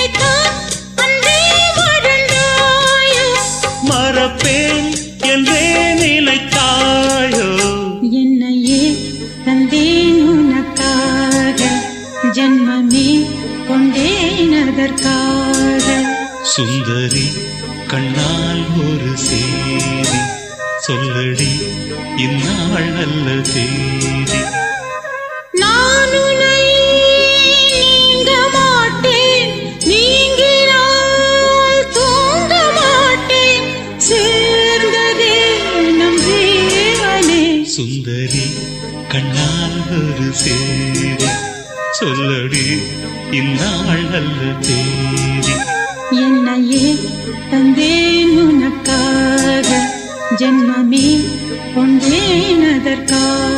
நினைத்தான் அன்றே வாழ்ந்தாயோ மறப்பேன் என்றே நினைத்தாயோ என்னையே தந்தேன் உனக்காக ஜன்மமே கொண்டேன் அதற்காக சுந்தரி கண்ணால் ஒரு சேதி சொல்லடி இந்நாள் நல்ல தேதி நான் உன்னை நீங்க மாட்டேன் நீங்கினால் தூங்க மாட்டேன் சேர்ந்ததே நம் ஜீவனே சுந்தரி கண்ணால் ஒரு சேதி சொல்லடி இந்நாள் நல்ல தேதி என்னையே தந்தேன் உனக்காக ஜென்மமே கொண்டேன் அதற்காக